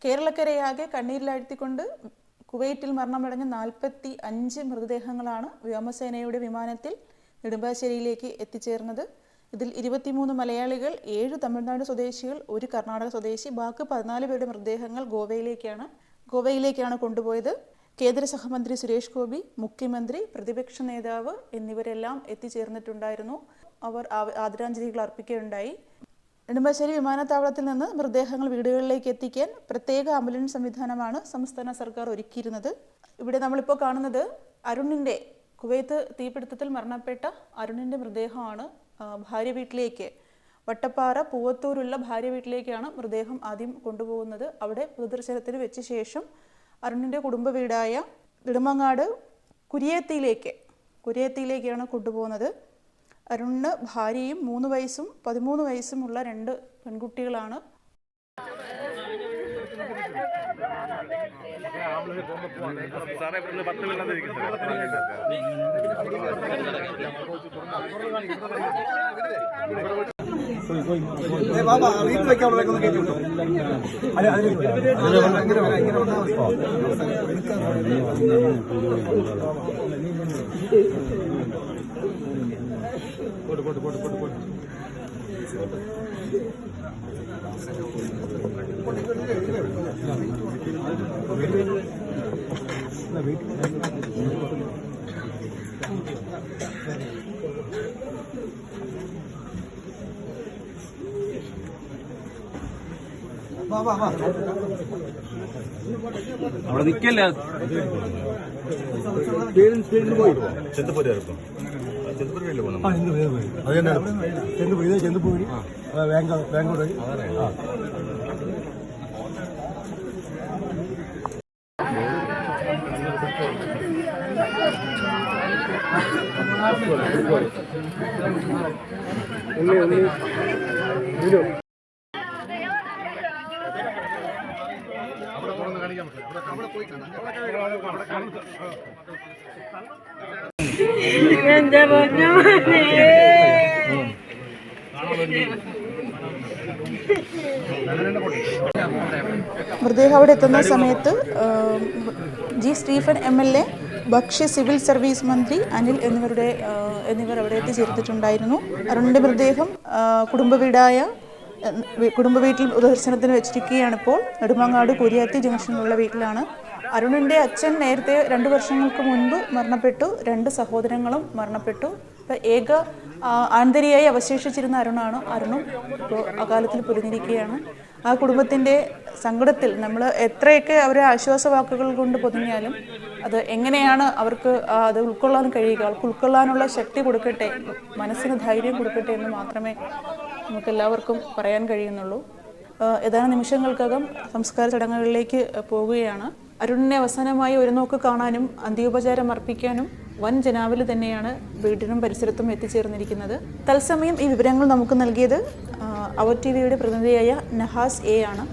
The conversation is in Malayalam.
കേരളക്കരയാകെ കണ്ണീരിലാഴ്ത്തിക്കൊണ്ട് കുവൈറ്റിൽ മരണമടഞ്ഞ 45 മൃതദേഹങ്ങളാണ് വ്യോമസേനയുടെ വിമാനത്തിൽ നെടുമ്പാശ്ശേരിയിലേക്ക് എത്തിച്ചേർന്നത്. ഇതിൽ 23 മലയാളികൾ, 7 തമിഴ്നാട് സ്വദേശികൾ, 1 കർണാടക സ്വദേശി, ബാക്കി 14 പേരുടെ മൃതദേഹങ്ങൾ ഗോവയിലേക്കാണ് കൊണ്ടുപോയത്. കേന്ദ്ര സഹമന്ത്രി സുരേഷ് ഗോപി, മുഖ്യമന്ത്രി, പ്രതിപക്ഷ നേതാവ് എന്നിവരെല്ലാം എത്തിച്ചേർന്നിട്ടുണ്ടായിരുന്നു. അവർ ആദരാഞ്ജലികൾ അർപ്പിക്കുകയുണ്ടായി. നെടുമ്പാശ്ശേരി വിമാനത്താവളത്തിൽ നിന്ന് മൃതദേഹങ്ങൾ വീടുകളിലേക്ക് എത്തിക്കാൻ പ്രത്യേക ആംബുലൻസ് സംവിധാനമാണ് സംസ്ഥാന സർക്കാർ ഒരുക്കിയിരുന്നത്. ഇവിടെ നമ്മളിപ്പോൾ കാണുന്നത് അരുണിൻ്റെ, കുവൈത്ത് തീപിടുത്തത്തിൽ മരണപ്പെട്ട അരുണിൻ്റെ മൃതദേഹമാണ്. ഭാര്യ വീട്ടിലേക്ക്, വട്ടപ്പാറ പൂവത്തൂരുള്ള ഭാര്യ വീട്ടിലേക്കാണ് മൃതദേഹം ആദ്യം കൊണ്ടുപോകുന്നത്. അവിടെ പൊതുദർശനത്തിന് വെച്ച ശേഷം അരുണിൻ്റെ കുടുംബ വീടായ നെടുമങ്ങാട് കുരിയത്തിയിലേക്കാണ് കൊണ്ടുപോകുന്നത്. അരുണിന് ഭാര്യയും 3 വയസ്സും 13 വയസ്സുമുള്ള 2 പെൺകുട്ടികളാണ്. അവിടെ നിൽക്കല്ല. ചെന്തുപോയി ബാംഗ്ലൂർ വഴി. മൃതദേഹം അവിടെ എത്തുന്ന സമയത്ത് ജി സ്റ്റീഫൻ MLA, ഭക്ഷ്യ സിവിൽ സർവീസ് മന്ത്രി അനിൽ എന്നിവർ അവിടെ എത്തിച്ചേർത്തിട്ടുണ്ടായിരുന്നു. അരുണിൻ്റെ മൃതദേഹം കുടുംബ വീട്ടിൽ ദർശനത്തിന് വെച്ചിരിക്കുകയാണിപ്പോൾ. നെടുമങ്ങാട് കുരിയാത്തി ജംഗ്ഷനിലുള്ള വീട്ടിലാണ്. അരുണിൻ്റെ അച്ഛൻ നേരത്തെ 2 വർഷങ്ങൾക്ക് മുൻപ് മരണപ്പെട്ടു. 2 സഹോദരങ്ങളും മരണപ്പെട്ടു. ഏക ആന്തരിയായി അവശേഷിച്ചിരുന്ന അരുണും ഇപ്പോൾ അകാലത്തിൽ പൊലിഞ്ഞിരിക്കുകയാണ്. ആ കുടുംബത്തിൻ്റെ സങ്കടത്തിൽ നമ്മൾ എത്രയൊക്കെ അവരെ ആശ്വാസവാക്കുകൾ കൊണ്ട് പൊതിഞ്ഞാലും അത് എങ്ങനെയാണ് അവർക്ക് അത് ഉൾക്കൊള്ളാൻ കഴിയുക? അവർക്ക് ഉൾക്കൊള്ളാനുള്ള ശക്തി കൊടുക്കട്ടെ, മനസ്സിന് ധൈര്യം കൊടുക്കട്ടെ എന്ന് മാത്രമേ നമുക്കെല്ലാവർക്കും പറയാൻ കഴിയുന്നുള്ളൂ. ഏതാനും നിമിഷങ്ങൾക്കകം സംസ്കാര ചടങ്ങുകളിലേക്ക് പോവുകയാണ്. അരുണിനെ അവസാനമായി ഒരു നോക്ക് കാണാനും അന്ത്യോപചാരം അർപ്പിക്കാനും വൻ ജനാവലി തന്നെയാണ് വീടിനും പരിസരത്തും എത്തിച്ചേർന്നിരിക്കുന്നത്. തത്സമയം ഈ വിവരങ്ങൾ നമുക്ക് നൽകിയത് അവർ ടിവിയുടെ പ്രതിനിധിയായ നഹാസ് A ആണ്.